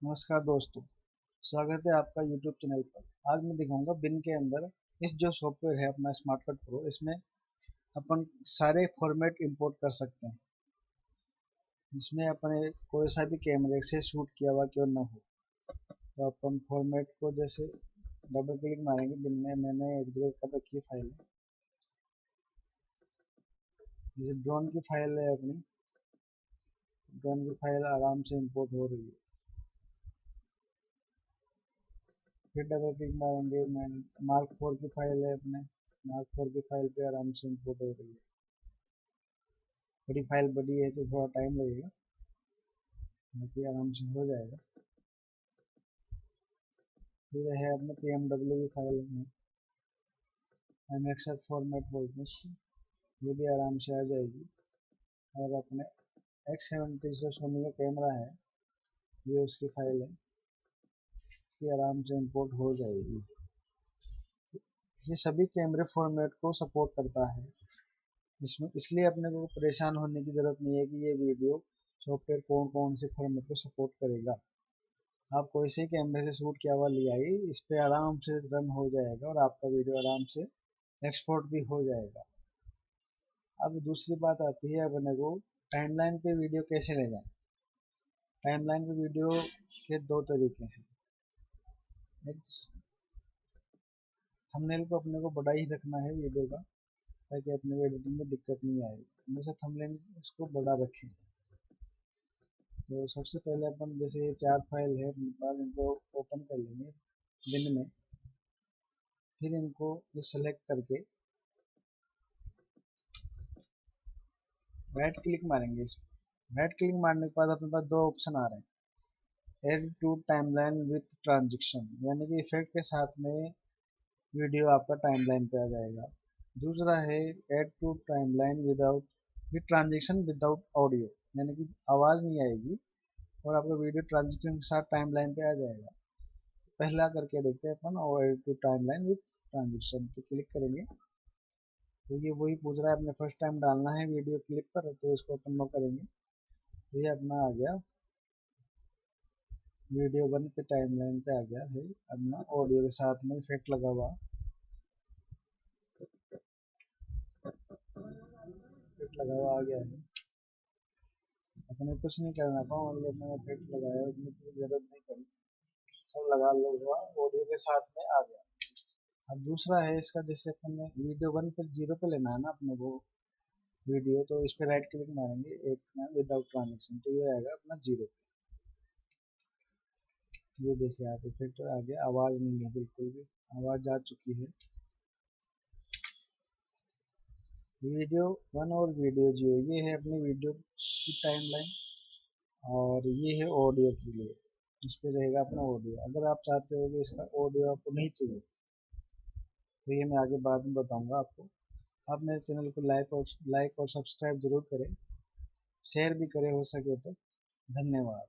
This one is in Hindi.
नमस्कार दोस्तों, स्वागत है आपका YouTube चैनल पर। आज मैं दिखाऊंगा बिन के अंदर इस जो सॉफ्टवेयर है अपना स्मार्ट कट प्रो, इसमें अपन सारे फॉर्मेट इंपोर्ट कर सकते हैं। इसमें अपने कोई सा भी कैमरे से शूट किया हुआ क्यों ना हो, तो अपन फॉर्मेट को जैसे डबल क्लिक मारेंगे। बिन में मैंने एक जगह कर रखी है फाइल, जैसे ड्रोन की फाइल है अपनी। ड्रोन की फाइल आराम से इंपोर्ट हो रही है। फिर डबल क्लिक मारेंगे, मैं मार्क 4 की फाइल है अपने। मार्क 4 की फाइल पे आराम से इंपोर्ट हो रही है। बड़ी फाइल बड़ी है तो थोड़ा टाइम लगेगा, बाकी आराम से हो जाएगा। फिर है अपने PMW की फाइल में, MXF फॉर्मेट बोलते हैं इसको, ये भी आराम से आ जाएगी। और अपने X70 जो सोनी का कैमरा है, ये उसकी फाइल है, इसकी आराम से इंपोर्ट हो जाएगी। ये सभी कैमरे फॉर्मेट को सपोर्ट करता है इसमें, इसलिए अपने को परेशान होने की ज़रूरत नहीं है कि ये वीडियो सॉफ्टवेयर कौन कौन से फॉर्मेट को सपोर्ट करेगा। आप कोई से कैमरे से शूट किया हुआ ले आइए, इस पे आराम से रन हो जाएगा और आपका वीडियो आराम से एक्सपोर्ट भी हो जाएगा। अब दूसरी बात आती है अपने को टाइमलाइन पे वीडियो कैसे ले जाएं। टाइमलाइन पे वीडियो के दो तरीके हैं। एक, थंबनेल को अपने को बड़ा ही रखना है वीडियो का, ताकि अपने को एडिटिंग में दिक्कत नहीं आए। हमेशा थंबनेल इसको बड़ा रखें। तो सबसे पहले अपन जैसे ये 4 फाइल है अपने पास, इनको ओपन कर लेंगे बिन में। फिर इनको ये सेलेक्ट करके राइट क्लिक मारेंगे। इस राइट क्लिक मारने के बाद अपने पास दो ऑप्शन आ रहे हैं, add to timeline with transition, यानी कि इफेक्ट के साथ में वीडियो आपका टाइमलाइन पे आ जाएगा। दूसरा है add to timeline without with transition without audio, यानी कि आवाज़ नहीं आएगी और आपका वीडियो ट्रांजिशन के साथ टाइमलाइन पे आ जाएगा। पहला करके देखते हैं अपन, और add to timeline with transition पे क्लिक करेंगे तो ये वही पूछ रहा है, अपने फर्स्ट टाइम डालना है वीडियो क्लिप पर, तो इसको अपन नो करेंगे। तो ये अपना आ गया, वीडियो 1 पे टाइमलाइन पे आ गया है अपना ऑडियो के साथ में इफेक्ट लगा हुआ। इफेक्ट लगा हुआ आ गया है, अपने कुछ नहीं करना था, ओनली अपने इफेक्ट लगाया, उसमें कोई जरूरत नहीं पड़ी, सब लगा लो हुआ ऑडियो के साथ में आ गया। अब दूसरा है इसका, जैसे अपन ने वीडियो 1 पे 0 पे लेना है ना अपने को वीडियो, तो इस पे राइट क्लिक मारेंगे एक में विदाउट ट्रांजेक्शन, तो ये आएगा अपना 0 पे। ये देखिए आप, इफेक्ट आ गया, आवाज़ नहीं है बिल्कुल भी, आवाज़ जा चुकी है। वीडियो 1 और वीडियो 0 ये है अपनी वीडियो की टाइमलाइन, और ये है ऑडियो के लिए, इस पे रहेगा अपना ऑडियो। अगर आप चाहते हो कि इसका ऑडियो आपको नहीं चाहिए, तो ये मैं आगे बाद में बताऊंगा आपको। आप मेरे चैनल को लाइक और सब्सक्राइब जरूर करें, शेयर भी करें हो सके तो। धन्यवाद।